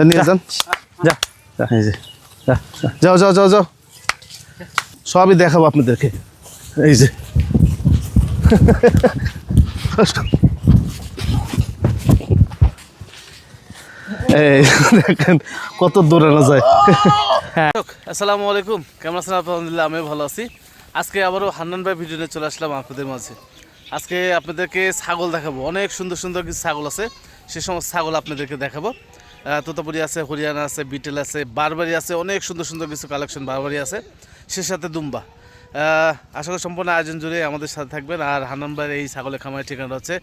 নিয়ে যান, যা এই যে যাও যাও যাও যাও, সবই দেখাবো আপনাদেরকে। এই যে এই দেখেন কত দৌড়ানো যায়। আসসালামু আলাইকুম, কেমন আছেন? আলহামদুলিল্লাহ আমি ভালো আছি। আজকে আবারও হান্নান ভাই ভিডিও নিয়ে চলে আসলাম আপনাদের মাঝে। আজকে আপনাদেরকে ছাগল দেখাবো, অনেক সুন্দর সুন্দর কিছু ছাগল আছে, সে সমস্ত ছাগল আপনাদেরকে দেখাবো। তোতাপুরি আছে, হরিয়ানা আছে, বিটেল আছে, বারবারি আছে, অনেক সুন্দর সুন্দর কিছু কালেকশন বারবারি আছে, সে সাথে দুম্বা। আশা করি সম্পূর্ণ আয়োজন জুড়ে আমাদের সাথে থাকবেন। আর হান্নান ভাইয়ের এই ছাগলের খামারের ঠিকানা হচ্ছে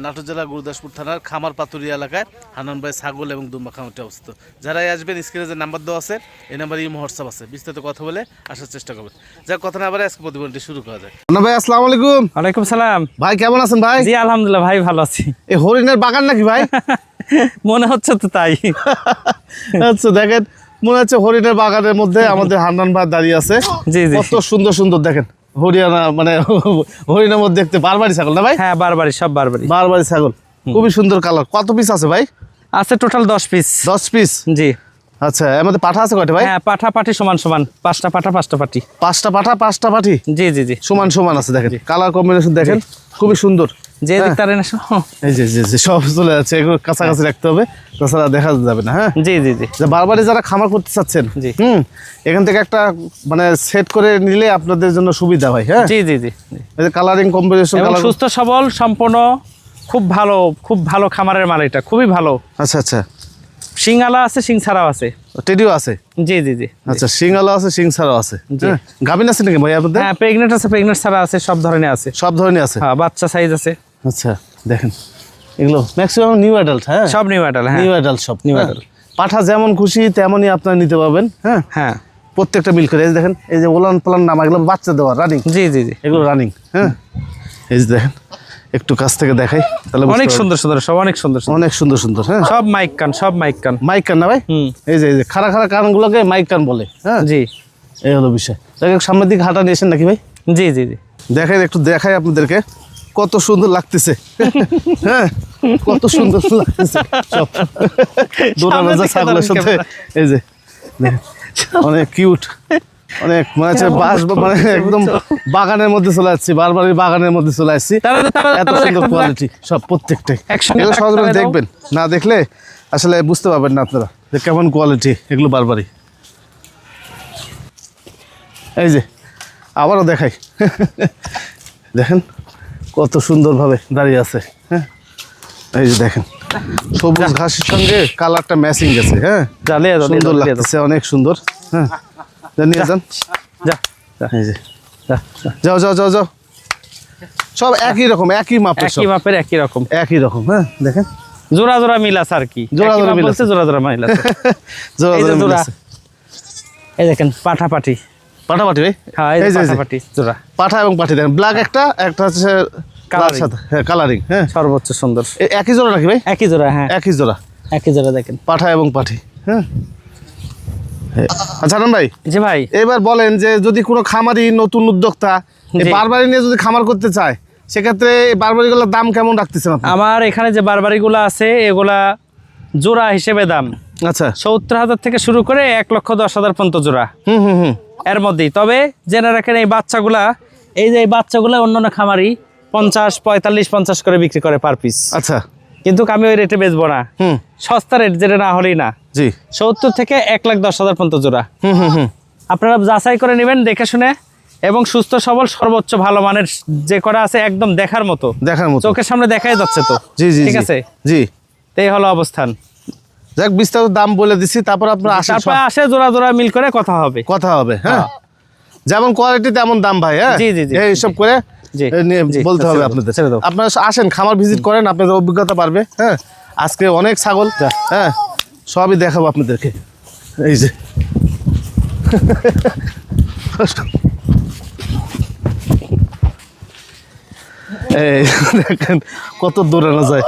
নাটোর জেলা গুরুদাসপুর থানার খামার পাতুরিয়া এলাকায় হান্নান ভাই ছাগল এবং দুম্বা খামারটি অবস্থিত। যারাই আসবেন স্ক্রিনে যে নাম্বার দেওয়া আছে, এই নাম্বারে ইমো হোয়াটসঅ্যাপ আছে, বিস্তারিত কথা বলে আসার চেষ্টা করবেন। যার কথা না আবার আজকে প্রতিবেদনটি শুরু করা যায়। হান্নান ভাই আসসালামু আলাইকুম। ওয়ালাইকুম সালাম ভাই কেমন আছেন ভাই? জি আলহামদুলিল্লাহ ভাই ভালো আছি। এই হরিণের বাগান নাকি ভাই? মনে হচ্ছে তো তাই। আচ্ছা দেখেন, মনে হচ্ছে হরিণের বাগানের মধ্যে আমাদের হান্নান ভাই দাঁড়িয়ে আছে। জি জি, কত সুন্দর সুন্দর দেখেন হরিয়ানা, মানে হরিণের মধ্যে দেখতে বারবারি ছাগল না ভাই? হ্যাঁ বারবারি, সব বারবারি বারবারি ছাগল, খুবই সুন্দর কালার। কত পিস আছে ভাই? আছে টোটাল 10 পিস। 10 পিস? জি। আচ্ছা, এর মধ্যে পাঠা আছে কয়টা ভাই? হ্যাঁ পাঠা পাঠি সমান সমান, 5টা পাঠা 5টা পাঠি। 5টা পাঠা 5টা পাঠি জি জি জি, সমান সমান আছে। দেখেন কালার কম্বিনেশন দেখেন, খুবই সুন্দর। যে দেখতারেন না এই যে যে সব চলে যাচ্ছে, এগুলো কাছাকাছি রাখতে হবে, তাছাড়া দেখা যাবে না। হ্যাঁ জি জি জি, বারবারই যারা খামার করতে চাচ্ছেন, জি এখান থেকে একটা মানে সেট করে নিলে আপনাদের জন্য সুবিধা হয়। হ্যাঁ জি জি জি, এই যে কালারিং কম্বিনেশন, এবং সুস্থ সবল সম্পূর্ণ, খুব ভালো, খুব ভালো খামারের মাল, এটা খুবই ভালো। আচ্ছা আচ্ছা, সিংআলা আছে, সিং ছাড়াও আছে, টেডিও আছে। জি জি জি। আচ্ছা, সিংআলা আছে, সিং ছাড়াও আছে। গাভিন আছে নাকি ভাই আপনাদের? হ্যাঁ প্রেগনেন্ট আছে, প্রেগনেন্ট ছাড়া আছে, সব ধরনের আছে, সব ধরনের আছে। হ্যাঁ বাচ্চা সাইজ আছে। আচ্ছা দেখেন, এগুলো ম্যাক্সিমাম নিউ অ্যাডাল্ট। হ্যাঁ সব নিউ অ্যাডাল্ট। হ্যাঁ নিউ অ্যাডাল্ট, সব নিউ হ্যাঁ। অ্যাডাল্ট। পাঠা যেমন খুশি তেমনই আপনারা নিতে পারবেন। হ্যাঁ হ্যাঁ প্রত্যেকটা মিল করে। এই যে দেখেন, এই যে ওলান পালান নামা, এগুলো বাচ্চা দেওয়া রানিং। জি জি জি, এগুলো রানিং। হ্যাঁ এই যে দেখেন, একটু কাছ থেকে দেখাই তাহলে অনেক সুন্দর সুন্দর, সব অনেক সুন্দর সুন্দর, অনেক সুন্দর সুন্দর। হ্যাঁ সব মাইক কান, সব মাইক কান। মাইক কান না ভাই? এই যে খাড়া খাড়া কানগুলোকে মাইক কান বলে। হ্যাঁ জি, এই হলো বিষয়। সামনের দিকে হাঁটা নিয়েছেন নাকি ভাই? জি জি জি, দেখেন, একটু দেখাই আপনাদেরকে, কত সুন্দর লাগতেছে। হ্যাঁ কত সুন্দর লাগতেছে সব দৌড়ানো যায় ছাগলের সাথে। এই যে অনেক কিউট, অনেক মনে হচ্ছে মানে একদম বাগানের মধ্যে চলে আসছি, বারবারই বাগানের মধ্যে চলে আসছি। এত সুন্দর কোয়ালিটি সব প্রত্যেকটাই। এগুলো সহজে দেখবেন, না দেখলে আসলে বুঝতে পারবেন না আপনারা যে কেমন কোয়ালিটি এগুলো বারবারই। এই যে আবারও দেখাই, দেখেন কত সুন্দরভাবে দাঁড়িয়ে আছে। হ্যাঁ এই যে দেখেন, সবুজ ঘাসের সঙ্গে কালারটা ম্যাচিং গেছে। হ্যাঁ সুন্দর লাগতেছে, অনেক সুন্দর। হ্যাঁ নিয়ে যান, যা এই যে যাও যাও যাও যাও, সব একই রকম, একই মাপের, একই মাপের, একই রকম, একই রকম। হ্যাঁ দেখেন জোড়া জোড়া মিল আছে আর কি, জোড়া জোড়া মিল আছে, জোড়া জোড়া মিল আছে। জোড়া জোড়া মিল আছে। এই দেখেন পাঠা পাঠি, পাঠা পাঠি ভাই? হ্যাঁ এই যে পাঠা পাঠি জোড়া, পাঠা এবং পাঠি দেখেন, ব্ল্যাক একটা, একটা হচ্ছে কালার সাথে। হ্যাঁ কালারিং। হ্যাঁ সর্বোচ্চ সুন্দর। একই জোড়া নাকি ভাই? একই জোড়া। হ্যাঁ একই জোড়া, একই জোড়া দেখেন, পাঠা এবং পাঠি। হ্যাঁ আচ্ছা হান্নান ভাই, জি ভাই এবার বলেন যে যদি কোনো খামারি নতুন উদ্যোক্তা বারবারি নিয়ে যদি খামার করতে চায়, সেক্ষেত্রে বারবারিগুলোর দাম কেমন রাখতেছেন আপনি? আমার এখানে যে বারবারিগুলো আছে, এগুলা জোড়া হিসেবে দাম আচ্ছা 70,000 থেকে শুরু করে 1,10,000 পর্যন্ত জোড়া। এর মধ্যেই। তবে জেনে রাখেন, এই বাচ্চাগুলা, এই যে এই বাচ্চাগুলা অন্যান্য খামারি 50, 45, 50 করে বিক্রি করে পার পিস। আচ্ছা, কিন্তু আমি ওই রেটে বেচবো না, সস্তা রেট, যেটা না হলেই না। জি 70 থেকে 1,10,000 পর্যন্ত জোড়া। আপনারা যাচাই করে নেবেন দেখে শুনে, এবং সুস্থ সবল সর্বোচ্চ ভালো মানের যে করা আছে, একদম দেখার মতো, চোখের সামনে দেখাই যাচ্ছে তো। জি জি ঠিক আছে, জি এই হলো অবস্থান। যাক, বিস্তারিত দাম বলে দিচ্ছি, তারপর আপনার আসে জোড়া জোড়া মিল করে কথা হবে। হ্যাঁ যেমন কোয়ালিটি তেমন দাম ভাই। হ্যাঁ জি জি জি, এইসব করে বলতে হবে আপনাদের। আপনারা আসেন, খামার ভিজিট করেন, আপনাদের অভিজ্ঞতা পারবে। হ্যাঁ আজকে অনেক ছাগল, হ্যাঁ সবই দেখাবো আপনাদেরকে। এই যে এই দেখেন কত দৌড়ানো যায়।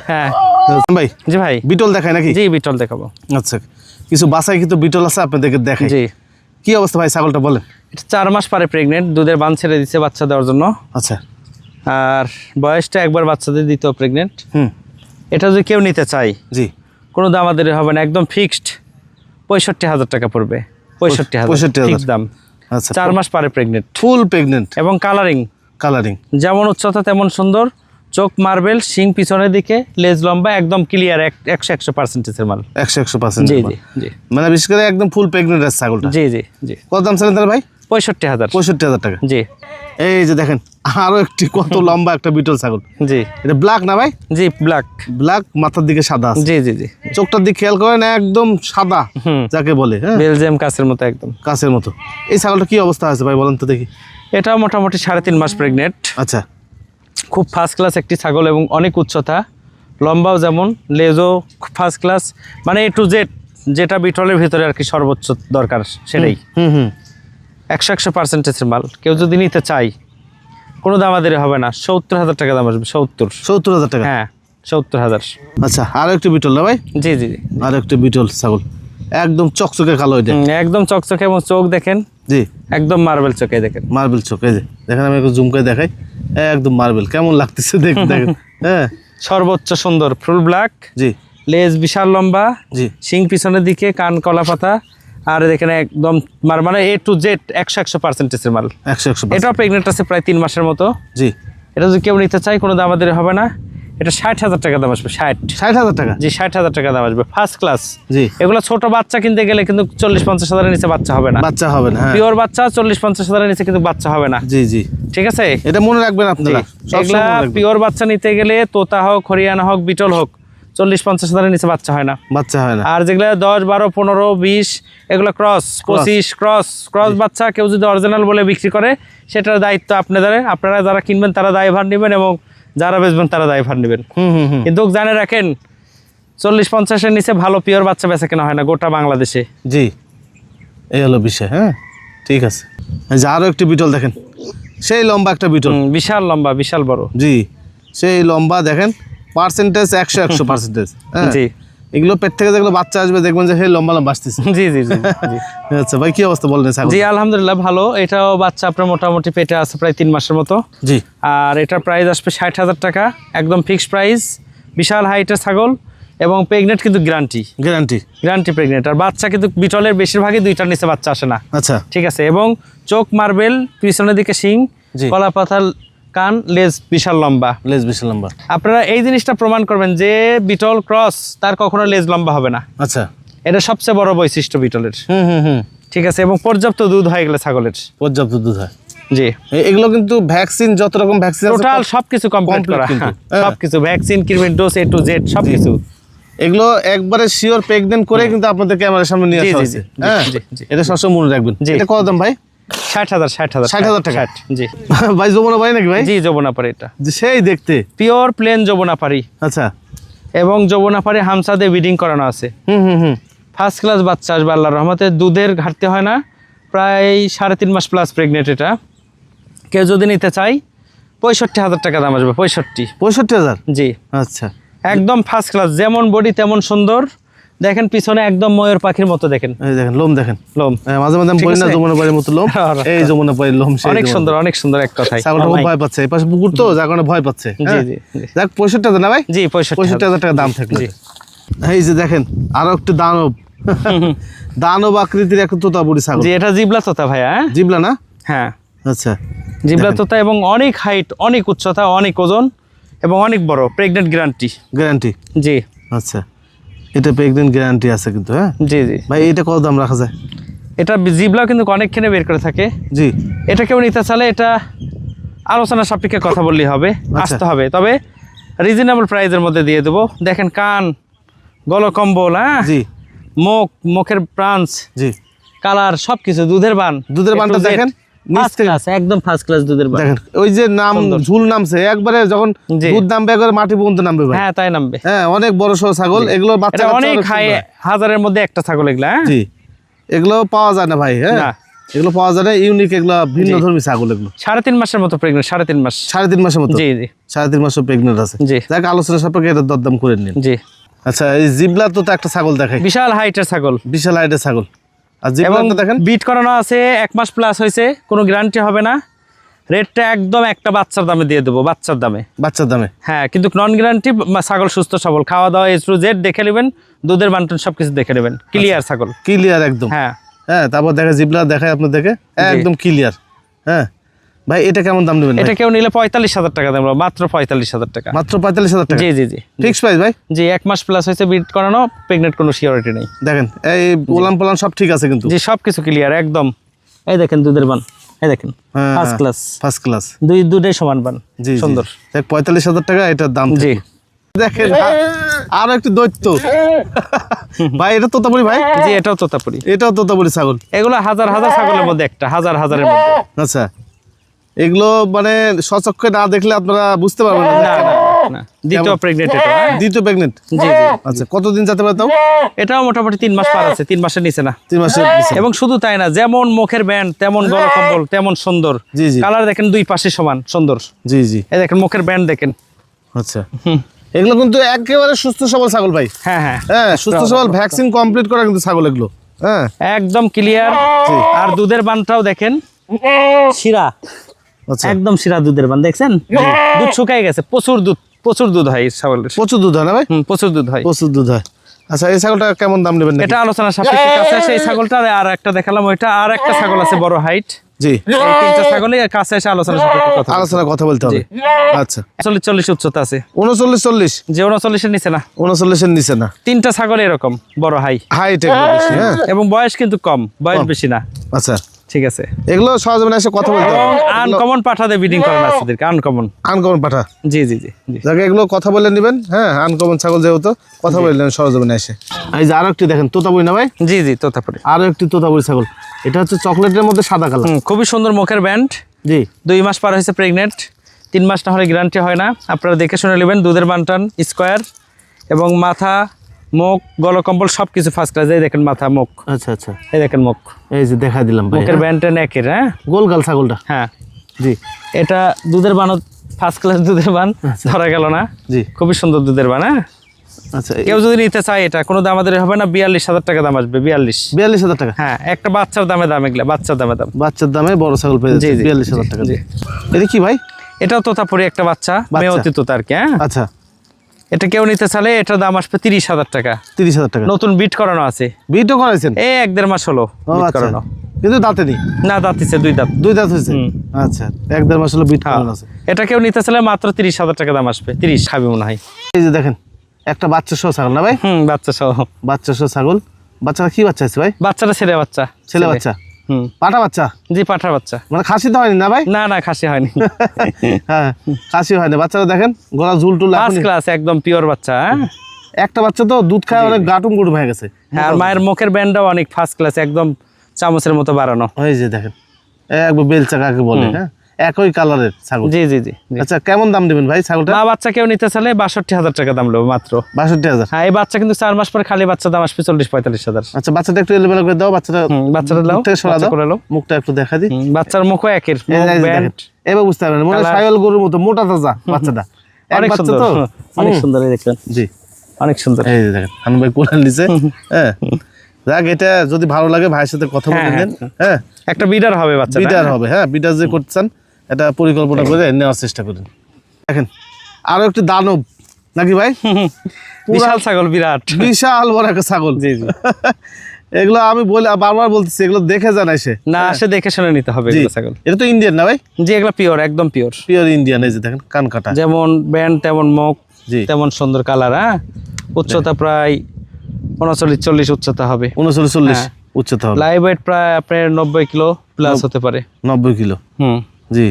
হ্যাঁ ভাই, জি ভাই, বিটল দেখায় নাকি? জি বিটল দেখাবো। আচ্ছা, কিছু বাসায় কিন্তু বিটল আছে, আপনাদেরকে দেখাই। জি, কি অবস্থা ভাই ছাগলটা বলেন? এটা 4 মাস পারে প্রেগনেন্ট, দুধের বান ছেড়ে দিচ্ছে বাচ্চা দেওয়ার জন্য। আচ্ছা, আর বয়সটা একবার বাচ্চাদের দিতেও প্রেগনেন্ট। এটা যদি কেউ নিতে চায়, জি কোনো দামাদারি হবে না, একদম ফিক্সড 65,000 টাকা পড়বে। 65,000 ফিক্সড দাম। আচ্ছা 4 মাস পারে প্রেগনেন্ট, ফুল প্রেগনেন্ট এবং কালারিং যেমন উচ্চতা তেমন সুন্দর, চোখ মার্বেল, শিং পিছনের দিকে, লেজ লম্বা, একদম ক্লিয়ার 100% মাল। 100% জি জি জি, মানে বিশেষ করে একদম ফুল প্রেগনেন্ট আছে ছাগলটা। জি জি জি। কত দাম ছিলেন তাহলে ভাই? 65,000 টাকা। জি। এই যে দেখেন আরো একটি কত লম্বা একটা বিটল ছাগল। জি, এটা ব্ল্যাক না ভাই? জি ব্ল্যাক। ব্ল্যাক, মাথার দিকে সাদা আছে। জি জি জি। চোখটার দিকে খেয়াল করেন, একদম সাদা যাকে বলে, হ্যাঁ বেলজিয়াম কাছের মতো, একদম কাছের মতো। এই ছাগলটা কি অবস্থা আছে ভাই বলেন তো দেখি। এটা মোটামুটি 3.5 মাস প্রেগনেন্ট। আচ্ছা, খুব ফার্স্ট ক্লাস একটি ছাগল, এবং অনেক উচ্চতা, লম্বাও যেমন, লেজও ফার্স্ট ক্লাস, মানে A to Z যেটা বিটলের ভিতরে আর কি সর্বোচ্চ দরকার সেটাই। 100% মাল। কেউ যদি নিতে চাই কোনো দামাদারি হবে না, 70,000 টাকা দাম আসবে। 70,000 টাকা। হ্যাঁ 70,000। আচ্ছা, আরো একটু বিটল না ভাই? জি জি জি, আরো একটু বিটল ছাগল, একদম চকচকে কালো এটা। একদম চকচকে, এবং চোখ দেখেন জি একদম মার্বেল চোখে দেখেন। মার্বেল চোখ। এই যে দেখেন, আমি একটু জুম করে দেখাই, একদম মার্বেল কেমন লাগতেছে দেখেন দেখেন। হ্যাঁ সর্বোচ্চ সুন্দর, ফুল ব্ল্যাক, জি লেজ বিশাল লম্বা, জি শিং পিছনের দিকে, কান কলা পাতা, আর এখানে একদম মানে A to Z 100% মাল। 100%। এটাও প্রেগনেন্ট আছে প্রায় 3 মাসের মতো। জি, এটা যদি কেউ নিতে চাই কোনো দামাদারি হবে না। এটা 60,000 টাকা দাম আসবে। 60,000 টাকা। জি 60,000 টাকা দাম আসবে, ফার্স্ট ক্লাস। জি, এগুলো ছোট বাচ্চা কিনতে গেলে কিন্তু 40-50 হাজারের নিচে বাচ্চা হবে না। বাচ্চা হবে না, হ্যাঁ পিওর বাচ্চা 40-50 হাজারের নিচে কিন্তু বাচ্চা হবে না। জি জি, ঠিক আছে, এটা মনে রাখবেন আপনারা, এগুলা পিওর বাচ্চা নিতে গেলে তোতা হোক, হরিয়ানা হোক, বিটল হোক, 40-50 হাজারের নিচে বাচ্চা হয় না। বাচ্চা হয় না। আর যেগুলো 10, 12, 15, 20 এগুলো ক্রস, 25 ক্রস বাচ্চা কেউ যদি অরিজিনাল বলে বিক্রি করে, সেটার দায়িত্ব আপনাদের। আপনারা যারা কিনবেন তারা দায়ভার নেবেন, এবং যারা বেচবেন তারা দায়ভার নেবেন। কিন্তু জানে রাখেন, 40-50-এর নিচে ভালো পিওর বাচ্চা বেচা কেনা হয় না গোটা বাংলাদেশে। জি, এই হলো বিষয়। হ্যাঁ ঠিক আছে। এই যে আরো একটি বিটল দেখেন, সেই লম্বা একটা বিটল। বিশাল লম্বা, বিশাল বড়। জি, সেই লম্বা দেখেন, পার্সেন্টেজ 100%। হ্যাঁ জি, এগুলো পেট থেকে যেগুলো বাচ্চা আসবে দেখবেন যে সেই লম্বা লম্বা আসতেছে। জি জি জি জি। আচ্ছা ভাই, কি অবস্থা বলেন ছাগল? জি আলহামদুলিল্লাহ ভালো। এটাও বাচ্চা আপনার মোটামুটি পেটে আছে প্রায় 3 মাসের মতো। জি, আর এটার প্রাইস আসবে 60,000 টাকা, একদম ফিক্সড প্রাইস। বিশাল হাইটের ছাগল, এবং প্রেগনেন্ট কিন্তু গ্যারান্টি প্রেগনেন্ট। আর বাচ্চা কিন্তু বিটলের বেশিরভাগই 2টার নিচে বাচ্চা আসে না। আচ্ছা ঠিক আছে, এবং চোখ মার্বেল, পিছনের দিকে শিং, জি। কলা পাতাল কান, লেজ বিশাল লম্বা। লেজ বিশাল লম্বা। আপনারা এই জিনিসটা প্রমাণ করবেন যে বিটল ক্রস তার কখনো লেজ লম্বা হবে না। আচ্ছা, এটা সবচেয়ে বড় বৈশিষ্ট্য বিটলের। ঠিক আছে, এবং পর্যাপ্ত দুধ হয়ে গেলে ছাগলের। পর্যাপ্ত দুধ হয়। জি, এগুলো কিন্তু ভ্যাকসিন, যত রকম ভ্যাকসিন আছে টোটাল সবকিছু কমপ্লিট করা, সবকিছু ভ্যাকসিন, ক্রিমির ডোজ A to Z সবকিছু। এগুলো একবারে শিওর প্রেগনেন্ট করে কিন্তু আপনাদের ক্যামেরার সামনে নিয়ে আসা হয়েছে। হ্যাঁ, এটা সবসময় মনে রাখবেন। এটা কত দাম ভাই? 60,000 টাকা। জি ভাই, যমুনা পারি নাকি ভাই? জি, যমুনাপাড়ি। এটা সেই দেখতে পিওর প্লেন যমুনাপাড়ি। আচ্ছা, এবং যমুনাপাড়ি হামসা দিয়ে ব্রিডিং করানো আছে। ফার্স্ট ক্লাস বাচ্চা আসবে আল্লাহর রহমতে। দুধের ঘাটতি হয় না, প্রায় 3.5 মাস প্লাস প্রেগনেন্ট। এটা কেউ যদি নিতে চাই 65,000 টাকা দাম আসবে। 65,000। জি, আচ্ছা, একদম ফার্স্ট ক্লাস, যেমন বডি তেমন সুন্দর। দেখেন পিছনে একদম ময়ূর পাখির মতো, দেখেন এই দেখেন লোম দেখেন। লোম মাঝে মাঝে আমি বলি না যমুনা পাড়ির মতো লোম, এই যমুনা পাড়ির লোম। অনেক সুন্দর, অনেক সুন্দর এক কথায়। ছাগলটা খুব ভয় পাচ্ছে, এই পাশে পুকুর তো, যার কারণে ভয় পাচ্ছে। জি জি জি। যাক, 65,000 না ভাই? জি 65,000 টাকা দাম থাকলে। জি। এই যে দেখেন আরো একটু দানব আকৃতির একটা তোতাপুরি ছাগল। জি, এটা জিবলা তোতা ভাইয়া। জিবলা না? হ্যাঁ, আচ্ছা, জিবলা তোতা, এবং অনেক হাইট, অনেক উচ্চতা, অনেক ওজন, এবং অনেক বড়। Pregnant guarantee. জি আচ্ছা, এটা প্রেগনেন্ট গ্যারান্টি আছে কিন্তু। হ্যাঁ জি জি। ভাই, এটা কত দাম রাখা যায়? এটা জিবলাও কিন্তু অনেকখানে বের করে থাকে। জি, এটা কেউ নিতে চাইলে এটা আলোচনা সাপেক্ষে কথা বললেই হবে, আসতে হবে। তবে রিজনেবল প্রাইসের মধ্যে দিয়ে দেবো। দেখেন কান, গলকম্বল, হ্যাঁ জি, মুখের প্রাঞ্চ, জি, কালার সবকিছু, দুধের বানটা দেখেন, ফার্স্ট ক্লাস, একদম ফার্স্ট ক্লাস দুধের বান। দেখেন ওই যে নাম ঝুল নামছে, একবারে যখন জি। দুধ নামবে একবারে মাটি পর্যন্ত নামবে ভাই। হ্যাঁ তাই নামবে। হ্যাঁ, অনেক বড় সড়ো ছাগল। এগুলো বাচ্চা অনেক হাই, হাজারের মধ্যে একটা ছাগল এগুলা। হ্যাঁ জি, এগুলো পাওয়া যায় না ভাই। হ্যাঁ, না, এগুলো পাওয়া যায় না, ইউনিক, এগুলো ভিন্ন ধর্মী ছাগল। এগুলো 3.5 মাসের মতো প্রেগনেন্ট। 3.5 মাস। 3.5 মাসের মতো। জি জি 3.5 মাসের প্রেগনেন্ট আছে। জি। যাক, আলোচনা সাপেক্ষে এটা দরদাম করে নিন। জি। আচ্ছা, এই জিবলা তো একটা ছাগল দেখাই, বিশাল হাইটের ছাগল, বিশাল হাইটের ছাগল। আর এবং জিবলাটা দেখেন, বিট করানো আছে, 1 মাস প্লাস হয়েছে, কোনো গ্যারান্টি হবে না। রেটটা একদম একটা বাচ্চার দামে দিয়ে দেবো, বাচ্চার দামে। বাচ্চার দামে? হ্যাঁ, কিন্তু নন গ্যারান্টি, ছাগল সুস্থ সবল, খাওয়া দাওয়া A to Z দেখে নেবেন, দুধের বান্টন সবকিছু দেখে নেবেন, ক্লিয়ার ছাগল। ক্লিয়ার একদম? হ্যাঁ হ্যাঁ, তারপর দেখা জিবলা দেখায় আপনাদেরকে, একদম ক্লিয়ার। হ্যাঁ ভাই, এটা কেমন দাম নেবেন? এটা কেউ নিলে 45,000 টাকা দেবো, মাত্র 45,000 টাকা। মাত্র 45,000 টাকা? জি জি জি, ফিক্স প্রাইস ভাই? জি, 1 মাস প্লাস হয়েছে, বিট করানো, প্রেগনেন্ট, কোনো সিওরিটি নেই। দেখেন এই ওলান পোলান সব ঠিক আছে কিন্তু? জি, সবকিছু ক্লিয়ার একদম। এই দেখেন দুধের বান, এই দেখেন ফার্স্ট ক্লাস, ফার্স্ট ক্লাস, দুধের সমান বান, জি সুন্দর। 45,000 টাকা এটার দাম। জি, দেখেন আরো একটু দৈত্য ভাই, এটা তোতাপুরি ভাই? জি, এটাও তোতাপুরি। এটাও তোতাপুরি ছাগল? এগুলো হাজার হাজার ছাগলের মধ্যে একটা, হাজারের মধ্যে। আচ্ছা, এগুলো মানে সচক্ষে না দেখলে আপনারা বুঝতে পারবেন না। না না না, দ্বিতীয় প্রেগনেন্ট এটা। দ্বিতীয় প্রেগনেন্ট? জি জি। আচ্ছা, কতদিন যেতে পারে তাও? এটাও মোটামুটি 3 মাস পার আছে, 3 মাসের নিচে না। 3 মাসের নিচে? এবং শুধু তাই না, যেমন মুখের ব্যান্ড তেমন গলা কম্বল তেমন সুন্দর। জি জি। কালার দেখেন দুই পাশে সমান সুন্দর। জি জি। এই দেখেন মুখের ব্যান্ড দেখেন। আচ্ছা, এগুলো কিন্তু একেবারে সুস্থ সবল ছাগল ভাই। হ্যাঁ হ্যাঁ হ্যাঁ, সুস্থ সবল, ভ্যাকসিন কমপ্লিট করা কিন্তু ছাগল এগুলো। হ্যাঁ, একদম ক্লিয়ার। আর দুধের বানটাও দেখেন, শিরা, আচ্ছা, একদম শিরা দুধের বান, দেখছেন? দুধ শুকাই গেছে, প্রচুর দুধ হয় এই ছাগলের। প্রচুর দুধ হয় না ভাই? প্রচুর দুধ হয়। প্রচুর দুধ হয়। আচ্ছা, এই ছাগলটা কেমন দাম নেবেন? এটা আলোচনা সাপেক্ষে কাছে আসে, এই ছাগলটা আর একটা দেখালাম, ওইটা আর একটা ছাগল আছে বড় হাইট। জি, এই 3টা ছাগলই কাছে এসে আলোচনা সাপেক্ষে কথা বলতে হবে। আচ্ছা, 40 উচ্চতা আছে। 39-40? যে 39-এর নিচে না, 39-এর নিচে না? 3টা ছাগল এরকম বড় হাইট। হ্যাঁ, এবং বয়স কিন্তু কম, বয়স বেশি না। আচ্ছা, ঠিক আছে। এগুলো সহজে এসে কথা বলতে এবং হবে। আনকমন পাঠাতে বিডিং করানো আছে এদেরকে, আনকমন পাঠা? জি জি জি জি। যাকে এগুলো কথা বলে নেবেন। হ্যাঁ, আনকমন ছাগল যেহেতু, কথা বলে নেবেন সরজমিনে এসে। এই যে আরো একটি দেখেন, তোতাপুরি না ভাই? জি জি, তোতাপুরি। আরো একটি তোতাপুরি ছাগল, এটা হচ্ছে চকলেটের মধ্যে সাদা কালার। খুবই সুন্দর মুখের ব্যান্ড। জি। 2 মাস পার হয়েছে প্রেগনেন্ট, 3 মাস না হলে গ্যারান্টি হয় না। আপনারা দেখে শুনে নেবেন, দুধের বান্টান স্কোয়ার এবং মাথা, মুখ, গলকম্বল সবকিছু ফার্স্ট ক্লাস। এই দেখেন মাথা, মুখ। আচ্ছা আচ্ছা, এই দেখেন মুখ, এই যে দেখা দিলাম ভাই, মুখের ব্যান্ডটা একের। হ্যাঁ, গোলগাল ছাগলটা? হ্যাঁ জি। এটা দুধের বান, ফার্স্ট ক্লাস দুধের বান, ধরা গেল না? জি। খুবই সুন্দর দুধের বান। হ্যাঁ, আচ্ছা, কেউ যদি নিতে চায় এটা কোনো দাম আমাদের হবে না, 42,000 টাকা দাম আসবে। 42,000 টাকা? হ্যাঁ, একটা বাচ্চার দাম, এগুলা বাচ্চার দাম। বাচ্চার দামে বড় ছাগল পেয়ে যাচ্ছে 42,000 টাকা। জি। এটা কি ভাই? এটাও তোতাপুরি একটা বাচ্চা, মেয়তি তোতা আর কি। হ্যাঁ, আচ্ছা, এটা কেউ নিতে চাইলে এটার দাম আসবে 30,000 টাকা। 30,000 টাকা? নতুন বিট করানো আছে। বিটও করাইছেন? এই 1-1.5 মাস হলো বিট আচ্ছা, করানো। কিন্তু দাঁতে নেই? না, দাঁতিছে 2 দাঁত। 2 দাঁত হয়েছে? আচ্ছা, 1-1.5 মাস হলো বিট করানো আছে। এটা কেউ নিতে চাইলে মাত্র 30,000 টাকা দাম আসবে। 30 খাবি মনে হয়। এই যে দেখেন, একটা বাচ্চা সহ ছাগল না ভাই? বাচ্চা সহ। বাচ্চা সহ ছাগল। বাচ্চাটা কি বাচ্চা আছে ভাই? বাচ্চাটা ছেলে বাচ্চা। ছেলে বাচ্চা? পাঠা বাচ্চা? জি, পাঠার বাচ্চা। মানে খাসি তো হয়নি না ভাই? না না, খাসি হয়নি। হ্যাঁ, খাসি হয়নি। বাচ্চাটা দেখেন, গলা ঝুলটুল ফার্স্ট ক্লাস, একদম পিওর বাচ্চা। একটা বাচ্চা তো দুধ খায় অনেক গাটুম গুটুম হয়ে গেছে। আর মায়ের মুখের ব্যান্ডটাও অনেক ফার্স্ট ক্লাস, একদম চামচের মতো বাড়ানো। ওই যে দেখেন, একবার বেলচা কাকে বলে। হ্যাঁ, একই কালারের ছাগল। জি জি জি। আচ্ছা, কেমন দাম দেবেন ভাই ছাগলটা? মা বাচ্চা কেউ নিতে চাইলে 62,000 টাকা দাম নেবো মাত্র। 62,000? হ্যাঁ, এই বাচ্চা কিন্তু 4 মাস পর খালি বাচ্চা দাম আসবে 40-45,000। আচ্ছা, বাচ্চাটা একটু এলোমেলো করে দাও। বাচ্চাটা দাও, মুখ থেকে সরা দাও, করে দাও। মুখটা একটু দেখা দিই। বাচ্চার মুখও একের, এই যে দেখেন, এবার বুঝতে পারবেন, মনে হয় সাইওয়াল গরুর মতো মোটা তাজা বাচ্চাটা। অনেক সুন্দর, অনেক সুন্দর। এই দেখেন, জি, অনেক সুন্দর। এই যে দেখেন, হানু ভাই কোলার নিচে। হ্যাঁ, যাক, এটা যদি ভালো লাগে ভাইয়ের সাথে কথা বলে নেন। হ্যাঁ, একটা বিডার হবে বাচ্চা, বিডার হবে। হ্যাঁ, বিডার যে করতেছেন এটা পরিকল্পনা করে নেওয়ার চেষ্টা করেন। দেখেন, আরো একটি দানব নাকি ভাই? বিশাল ছাগল, বিরাট বিশাল বড় একটা ছাগল। জি জি। এগুলো আমি বারবার বলতেছি, এগুলো দেখে জানাই সে না, আসে দেখে শুনে নিতে হবে এগুলো ছাগল। এটা তো ইন্ডিয়ান না ভাই? জি, এগুলো পিওর, একদম পিওর ইন্ডিয়ান। এই যে দেখেন, কান কাটা, যেমন ব্যান্ড তেমন মুখ, জি, তেমন সুন্দর কালার। হ্যাঁ, উচ্চতা প্রায় 39-40 উচ্চতা হবে। 39-40 উচ্চতা হবে। লাইভ ওয়েট প্রায় আপনার 90 কিলো প্লাস হতে পারে। 90 কিলো? জি।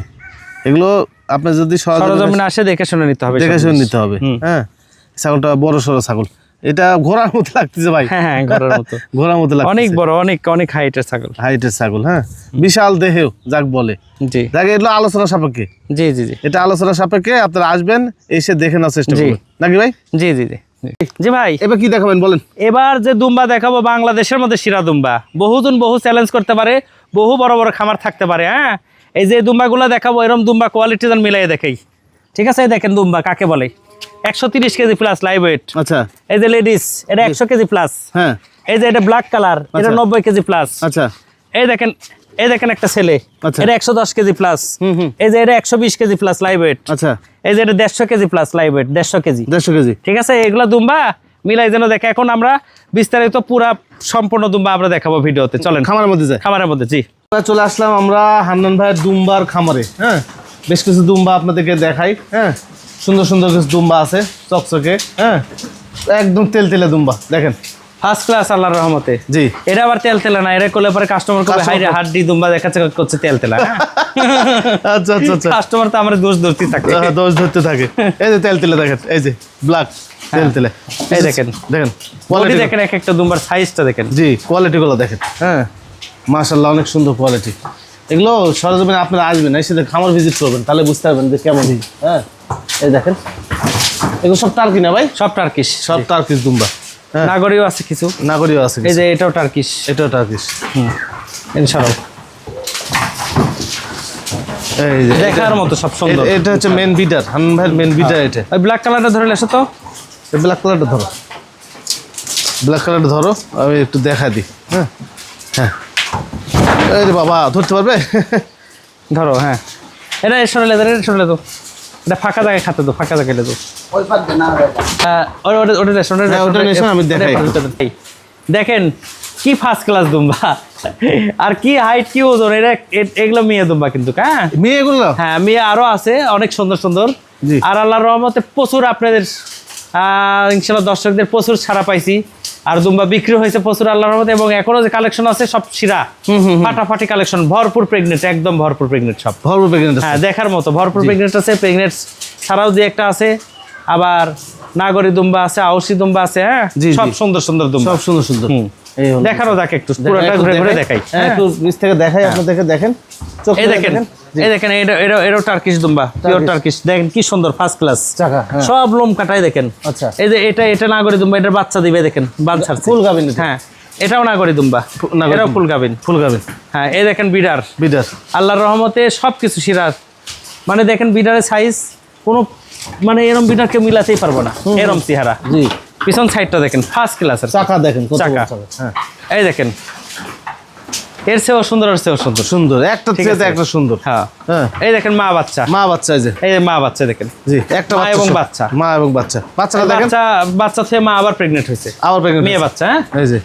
এগুলো আপনি যদি সরজমিনে আসে দেখে শুনে নিতে হবে, দেখে শুনে নিতে হবে। হ্যাঁ, ছাগলটা বড় সড়ো ছাগল। এটা ঘোড়ার মতো লাগতেছে ভাই। হ্যাঁ, ঘোড়ার মতো। ঘোড়ার মতো লাগতেছে, অনেক বড়, অনেক হাইটের ছাগল। হাইটের ছাগল। হ্যাঁ, বিশাল দেহেও যাক বলে। জি, যাক, এগুলো আলোচনা সাপেক্ষে। জি জি জি, এটা আলোচনা সাপেক্ষে আপনারা আসবেন, এসে দেখে নেওয়ার চেষ্টা করবেন নাকি ভাই? জি জি জি জি ভাই। এবার কি দেখাবেন বলেন? এবার যে দুম্বা দেখাবো, বাংলাদেশের মধ্যে সেরা দুম্বা। বহুজন বহু চ্যালেঞ্জ করতে পারে, বহু বড় বড় খামার থাকতে পারে। হ্যাঁ, এই যে দুম্বাগুলো দেখাবো, এরকম দুম্বা কোয়ালিটি যেন মিলাই দেখাই। ঠিক আছে, এই দেখেন দুম্বা কাকে বলে। 130 কেজি প্লাস লাইভ ওয়েট। আচ্ছা, এই যে লেডিস, এটা 100 কেজি প্লাস। হ্যাঁ, এই যে এটা ব্ল্যাক কালার, এটা 90 কেজি প্লাস। আচ্ছা, এই দেখেন এই দেখেন একটা ছেলে, আচ্ছা। এটা 110 কেজি প্লাস, এই যে এটা 120 কেজি প্লাস লাইভ ওয়েট, আচ্ছা এই যে এটা 150 KG plus live weight, 150 KG, 150 KG. ঠিক আছে। এগুলা দুম্বা মিলাই যেন দেখে। এখন আমরা বিস্তারিত পুরা সম্পূর্ণ দুম্বা আমরা দেখাবো ভিডিওতে, চলেন খামারের মধ্যে যায়। খামারের মধ্যে। জি, চলে আসলাম আমরা হান্নান ভাইয়ের দুম্বার খামারে। হ্যাঁ, বেশ কিছু দুম্বা আপনাদেরকে দেখাই। হ্যাঁ, সুন্দর সুন্দর কিছু দুম্বা আছে, চকচকে। হ্যাঁ, একদম তেলতেলে দুম্বা দেখেন, ফার্স্ট ক্লাস আল্লাহর রহমতে। জি। এটা আবার তেল তেলা না, এটা করলে পরে কাস্টমার কবে হাই রে হাড্ডি দুম্বা দেখাচ্ছে করছে তেল তেলা। আচ্ছা আচ্ছা আচ্ছা, কাস্টমার তো আমরা দোষ ধরতে থাকে, দোষ ধরতে থাকে। এই যে তেলতেলে দেখেন, এই যে ব্ল্যাক তেলতেলে, এই দেখেন দেখেন বডি কোয়ালিটি দেখেন, এক একটা দুম্বার সাইজটা দেখেন। জি, কোয়ালিটিগুলো দেখেন। হ্যাঁ, মাশাআল্লাহ অনেক সুন্দর কোয়ালিটি। এগুলো সরজমিনে আপনারা আসবেন, এসে খামার ভিজিট করবেন, তাহলে বুঝতে পারবেন যে কেমন। হ্যাঁ, এই দেখেন এগুলো সব টার্কি না ভাই? সব টার্কিশ, সব টার্কিশ দুম্বা। হ্যাঁ, নাগরিও আছে কিছু, নাগরিও আছে এই যে এটাও টার্কিশ, এটাও টার্কিশ। ইনশাআল্লাহ এই যে দেখার মতো সব সুন্দর। এটা হচ্ছে মেন বিডার, হান্নান ভাইয়ের মেন বিডার এটা। ওই ব্ল্যাক কালারটা ধরে এসো তো, ব্ল্যাক কালারটা ধরো, ব্ল্যাক কালারটা ধরো, আমি একটু দেখা দিই। হ্যাঁ হ্যাঁ, এই রে বাবা, ধরতে পারবে? ধরো। হ্যাঁ, এটা সরলে ধরে, এটা সরলে তো, এটা ফাঁকা জায়গায় খাতে তো, ফাঁকা জায়গায় তো। হ্যাঁ, আমি দেখাই। দেখেন কি ফার্স্ট ক্লাস দুম্বা, আর কি হাইট কি ওজন, এটা এগুলো মেয়ে দুম্বা কিন্তু। হ্যাঁ, মেয়ে এগুলো? হ্যাঁ, মেয়ে আরো আছে অনেক সুন্দর সুন্দর। জি। আর আল্লাহর রহমতে প্রচুর আপনাদের ইনশাআল্লাহ দর্শকদের প্রচুর ছাড়া পাইছি, আর দুম্বা বিক্রি হয়েছে প্রচুর আল্লাহর রহমতে। এবং এখনো যে কালেকশন আছে সব শিরা ফাটাফাটি কালেকশন, ভরপুর প্রেগনেন্ট, একদম ভরপুর প্রেগনেন্ট সব। ভরপুর প্রেগনেন্ট আছে। হ্যাঁ, দেখার মতো ভরপুর প্রেগনেন্ট আছে। প্রেগনেন্ট ছাড়াও যে একটা আছে, আবার নাগরি দুম্বা আছে, আউসি দুম্বা আছে। হ্যাঁ, জি, সব জি। সুন্দর সুন্দর দুম্বা, সব সুন্দর সুন্দর। এই হলো। দেখানো যাক একটু, পুরোটা ঘুরে ঘুরে দেখাই। হ্যাঁ, একটু নিচ থেকে দেখাই আপনাদেরকে, দেখেন চোখ এই মেলে দেখেন, জি। এই দেখেন, এটাও টার্কিশ দুম্বা, পিওর টার্কিশ। দেখেন কি সুন্দর ফার্স্ট ক্লাস চাকা, হ্যাঁ। সব লোম কাটাই দেখেন। আচ্ছা। এই যে এটা নাগরি দুম্বা, এটার বাচ্চা দিবে দেখেন, বান ছাড়ছে। ফুল গাভিন এটা। হ্যাঁ, এটাও নাগরি দুম্বা, নাগরি এটাও দুম্বা। ফুল গাভিন। ফুল গাভিন, হ্যাঁ, এই দেখেন বিডার, বিডার। আল্লাহর রহমতে সবকিছু সিরাজ। মানে দেখেন বিডারের সাইজ কোনো, মানে এরম বিডার কেউ মিলাতেই পারবো না, এরম চেহারা। জি। পিছন সাইডটা দেখেন ফার্স্ট ক্লাসের, চাকা দেখেন কত চাকা। বড় চাকা। হ্যাঁ, এই দেখেন এর চেয়েও সুন্দর, এর চেয়েও সুন্দর। সুন্দর, একটা ঠিক থেকে আছে। একটা সুন্দর। হ্যাঁ, হ্যাঁ, এই দেখেন মা বাচ্চা, মা বাচ্চা, এই যে এই যে মা বাচ্চা দেখেন। জি, একটা মা এবং সহ। বাচ্চা। মা এবং বাচ্চা, বাচ্চাটা দেখেন, বাচ্চা থেকে মা আবার প্রেগনেন্ট হয়েছে, আবার প্রেগনেন্ট মেয়ে বাচ্চা। হ্যাঁ, এই যে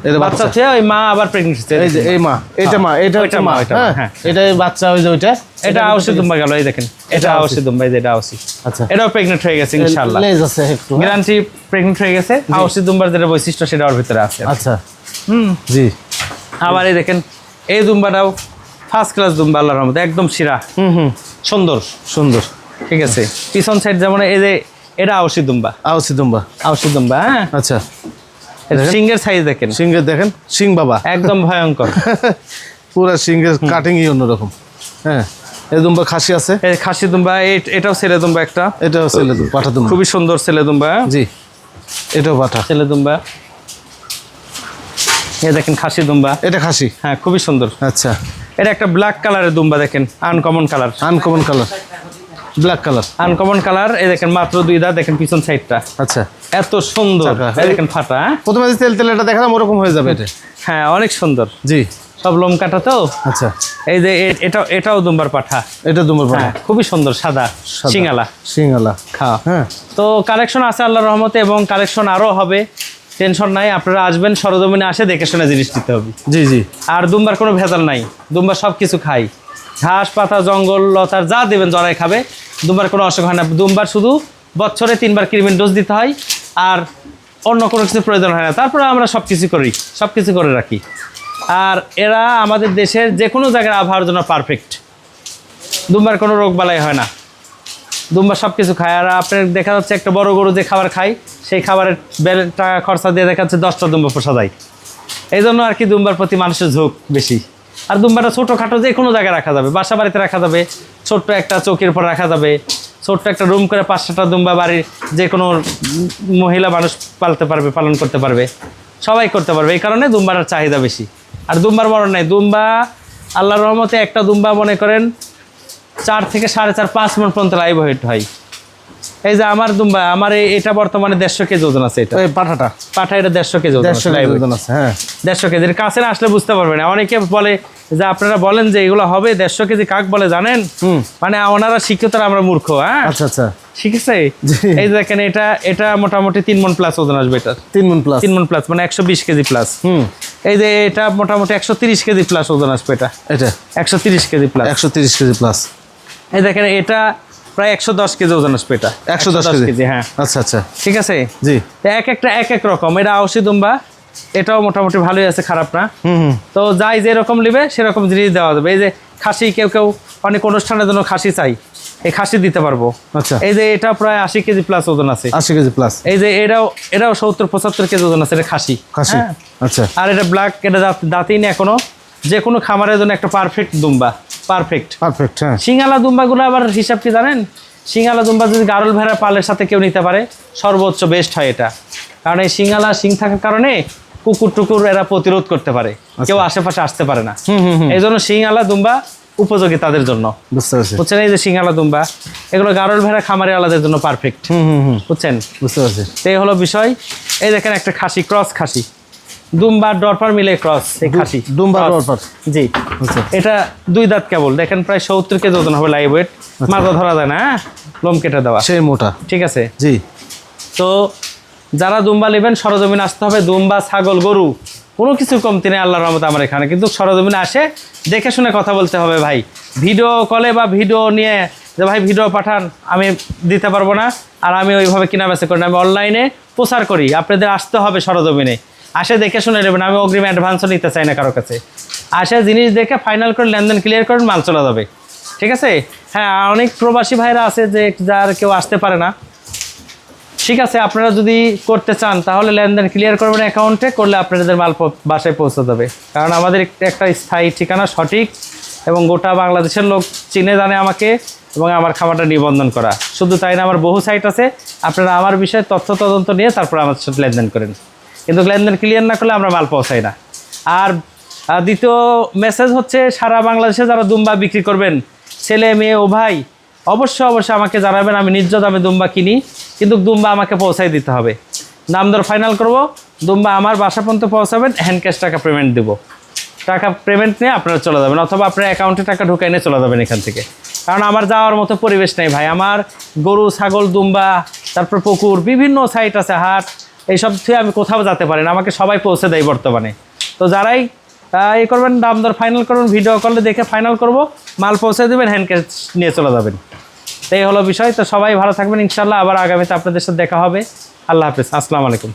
এটা বাচ্চা বাচ্চা, থেকে ওই মা আবার প্রেগনেন্ট হয়েছে। এই যে এই মা, এটা মা, এটা হচ্ছে মা। হ্যাঁ, হ্যাঁ। এটাই বাচ্চা, ওই যে ওইটা। এটা আউসি দুম্বা গেল, এই দেখেন এটা আউসি। আউসি দুম্বা, এই যে এটা আউসি। আচ্ছা, এটাও প্রেগনেন্ট হয়ে গেছে ইনশাআল্লাহ, লেজ আছে একটু। হ্যাঁ। গ্যারান্টি প্রেগনেন্ট হয়ে গেছে। আউসি দুম্বার যেটা বৈশিষ্ট্য সেটা ওর ভিতরে আছে। আচ্ছা, জি। আবার এই দেখেন এই দুম্বাটাও ফার্স্ট ক্লাস দুম্বা, আল্লাহর রহমতে একদম শিরা, সুন্দর সুন্দর। ঠিক আছে। পিছন সাইড যেমন এই যে এটা আউসি দুম্বা, আউসি দুম্বা। আউসি দুম্বা। হ্যাঁ, আচ্ছা, সিংহের সাইজ দেখেন, সিংহের দেখেন, সিং বাবা একদম ভয়ঙ্কর। পুরা সিংহের কাটিংই অন্যরকম। হ্যাঁ, এই দুম্বা খাসি আছে, এই খাসি দুম্বা, এটাও ছেলে দুম্বা একটা, এটাও ছেলে পাঠা দুম্বা। খুবই সুন্দর ছেলে দুম্বা। জি, এটাও পাঠা, ছেলে দুম্বা। এই দেখেন খাসি দুম্বা, এটা খাসি। হ্যাঁ খুবই সুন্দর। আচ্ছা, এটা একটা ব্ল্যাক কালারের দুম্বা দেখেন, uncommon colour, uncommon colour, black colour, uncommon colour. এই দেখেন মাত্র 2 দাঁত, দেখেন পিছন সাইডটা আচ্ছা। এত সুন্দর। চাকা। এই দেখেন ফাটা। হ্যাঁ? প্রথমে যে তেল তেল এটা দেখালাম ওরকম হয়ে যাবে এটা। হ্যাঁ, অনেক সুন্দর, জি। সব লোম কাটা তো। আচ্ছা, এই যে এটাও দুম্বার পাঠা। এটা দুম্বার পাঠা, হ্যাঁ, খুবই সুন্দর, সাদা সাদা। সিঙ্গালা। সিংহালা। হ্যাঁ, হ্যাঁ, তো কালেকশন আছে আল্লাহর রহমতে, এবং কালেকশন আরও হবে, টেনশন নাই। আপনারা আসবেন, সরজমিনে আসে দেখে শুনে জিনিস নিতে হবে। জি জি। আর দুম্বার কোনো ভেজাল নাই, দুম্বা সব কিছু খাই, ঘাস পাতা জঙ্গল লতার যা দেবেন জরাই খাবে, দুম্বার কোনো অসুখ হয় না। দুম্বার শুধু বছরে 3 বার ক্রিমিন ডোজ দিতে হয়, আর অন্য কোনো কিছু প্রয়োজন হয় না। তারপরে আমরা সব কিছু করি, সব কিছু করে রাখি। আর এরা আমাদের দেশের যে কোনো জায়গার আবহাওয়ার জন্য পারফেক্ট, দুম্বার কোনো রোগ বালাই হয় না। দুম্বা সব কিছু খায়। আর আপনার দেখা যাচ্ছে একটা বড় গরু যে খাবার খায়, সেই খাবারের টাকা খরচা দিয়ে দেখা যাচ্ছে 10টা দুম্বা পোষা যায়। এই জন্য আর কি দুম্বার প্রতি মানুষের ঝোঁক বেশি। আর দুম্বাটা ছোটোখাটো যে কোনো জায়গায় রাখা যাবে, বাসা বাড়িতে রাখা যাবে, ছোট্ট একটা চৌকির উপর রাখা যাবে, ছোট্ট একটা রুম করে 5-6টা দুম্বা বাড়ির যে কোনো মহিলা মানুষ পালতে পারবে, পালন করতে পারবে, সবাই করতে পারবে। এই কারণে দুম্বার চাহিদা বেশি। আর দুম্বার মরণ নাই। দুম্বা আল্লাহর রহমতে একটা দুম্বা মনে করেন 4 থেকে 4.5-5 মণ পর্যন্ত লাইভ ওয়েট হয়। এই যে আমার দুম্বা, আমার এটা বর্তমানে 150 কেজি ওজন আছে। এটা এই পাঠাটা পাঠা, এটা 150 কেজি ওজন আছে, 150 কেজি ওজন আছে। হ্যাঁ 150 কেজির কাছে না আসলে বুঝতে পারবেন না। অনেকে বলে যে আপনারা বলেন যে এগুলো হবে 150 কেজি, কাক বলে জানেন? মানে ওনারা শিক্ষিত, আমরা মূর্খ। হ্যাঁ আচ্ছা আচ্ছা শিখেছে। এই দেখেন এটা মোটামুটি 3 মণ প্লাস ওজন আসবে। এটা 3 মণ প্লাস, 3 মণ প্লাস মানে 120 কেজি প্লাস। এই যে এটা মোটামুটি 130 কেজি প্লাস ওজন আসবে। এটা 130 কেজি প্লাস, 130 কেজি প্লাস। এই দেখেন এটা প্রায় 110 কেজি ওজন আসবে। এটা 110 কেজি। হ্যাঁ আচ্ছা আচ্ছা ঠিক আছে জি। তো এক একটা এক এক রকম। এটা আউশি দুম্বা, এটাও মোটামুটি ভালোই আছে, খারাপ না। তো যাই যেরকম নেবে সেরকম জিনিস দেওয়া যাবে। এই যে খাসি, কেউ কেউ অনেক অনুষ্ঠানের জন্য খাসি চাই, এই খাসি দিতে পারবো। আচ্ছা এই যে এটা প্রায় 80 কেজি প্লাস ওজন আছে। 80 কেজি প্লাস। এই যে এটাও 70-75 কেজি ওজন আছে। এটা খাসি। খাসি হ্যাঁ। আচ্ছা। আর এটা ব্ল্যাক, এটা দাঁতই না এখনো। যে কোনো খামারের জন্য একটা পারফেক্ট দুম্বা, পারফেক্ট। হ্যাঁ সিঙ্গালা দুম্বাগুলো আবার হিসাব কি জানেন? সিঙ্গালা দুম্বা যদি গারল ভেড়া পালের সাথে কেউ নিতে পারে, সর্বোচ্চ বেস্ট হয় এটা। কারণ এই সিঙ্গালা শিং থাকার কারণে কুকুর টুকুর এরা প্রতিরোধ করতে পারে, কেউ আশেপাশে আসতে পারে না। এই জন্য সিঙ্গালা দুম্বা উপযোগী তাদের জন্য। বুঝতে পারছি। বুঝছেন? এই যে সিঙ্গালা দুম্বা, এগুলো গারল ভেড়া খামারে আলাদের জন্য পারফেক্ট। বুঝছেন? বুঝতে পারছি। তো এই হলো বিষয়। এই দেখেন একটা খাসি, ক্রস খাসি, দুম্বা ডরপার মিলে ক্রস। এই খাসি দুম্বা cross। ডরপার। জি আচ্ছা এটা 2 দাঁত কেবল। দেখেন প্রায় 70 কেজি ওজন হবে লাইভ ওয়েট। মাথা ধরা যায় না, হ্যাঁ লোম কেটে দেওয়া, সেই মোটা। ঠিক আছে। জি। তো যারা দুম্বা নেবেন সরজমিনে আসতে হবে। দুম্বা, ছাগল, গরু কোনো কিছু কমতি নেই আল্লাহর রহমতে আমার এখানে। কিন্তু সরজমিনে আসে দেখে শুনে কথা বলতে হবে ভাই। ভিডিও কলে বা ভিডিও নিয়ে যে ভাই ভিডিও পাঠান, আমি দিতে পারবো না। আর আমি ওইভাবে কিনা বেচা করি না, আমি অনলাইনে প্রচার করি। আপনাদের আসতে হবে সরজমিনে, আসে দেখে শুনে নেবেন। আমি অগ্রিম অ্যাডভান্সও নিতে চাই না কারো কাছে। আসে জিনিস দেখে ফাইনাল করে লেনদেন ক্লিয়ার করেন, মাল চলে যাবে, ঠিক আছে। হ্যাঁ অনেক প্রবাসী ভাইরা আছে যে যার কেউ আসতে পারে না, ঠিক আছে। আপনারা যদি করতে চান তাহলে লেনদেন ক্লিয়ার করবেন অ্যাকাউন্টে, করলে আপনাদের মাল বাসায় পৌঁছে যাবে। কারণ আমাদের একটা স্থায়ী ঠিকানা সঠিক, এবং গোটা বাংলাদেশের লোক চিনে জানে আমাকে, এবং আমার খামারটা নিবন্ধন করা। শুধু তাই না, আমার বহু সাইট আছে। আপনারা আমার বিষয়ে তথ্য তদন্ত নিয়ে তারপর আমার সাথে লেনদেন করেন। কিন্তু লেনদেন ক্লিয়ার না করলে আমরা মাল পৌঁছাই না। আর দ্বিতীয় মেসেজ হচ্ছে, সারা বাংলাদেশে যারা দুম্বা বিক্রি করবেন, ছেলে মেয়ে ও ভাই, অবশ্যই আমাকে জানাবেন। আমি ন্যায্য দামে দুম্বা কিনি, কিন্তু দুম্বা আমাকে পৌঁছাই দিতে হবে। দাম দর ফাইনাল করব, দুম্বা আমার বাসা পর্যন্ত পৌঁছাবেন, হ্যান্ড ক্যাশ টাকা পেমেন্ট দেবো। টাকা পেমেন্ট নিয়ে আপনারা চলে যাবেন, অথবা আপনার অ্যাকাউন্টে টাকা ঢুকাই নিয়ে চলে যাবেন এখান থেকে। কারণ আমার যাওয়ার মতো পরিবেশ নেই ভাই। আমার গরু, ছাগল, দুম্বা, তারপর পুকুর, বিভিন্ন সাইট আছে, হাট, এইসব থেকে আমি কোথাও যেতে পারি না। আমাকে সবাই পৌঁছে দেয় বর্তমানে। তো যারাই এই করবেন, দাম দর ফাইনাল করবেন, ভিডিও কলে দেখে ফাইনাল করব, মাল পৌঁছে দেবেন, হ্যান্ড ক্যাশ নিয়ে চলে যাবেন। তো এই হলো বিষয়। তো সবাই ভালো থাকবেন ইনশাল্লাহ। আবার আগামীতে আপনাদের সাথে দেখা হবে। আল্লাহ হাফেজ, আসসালামু আলাইকুম।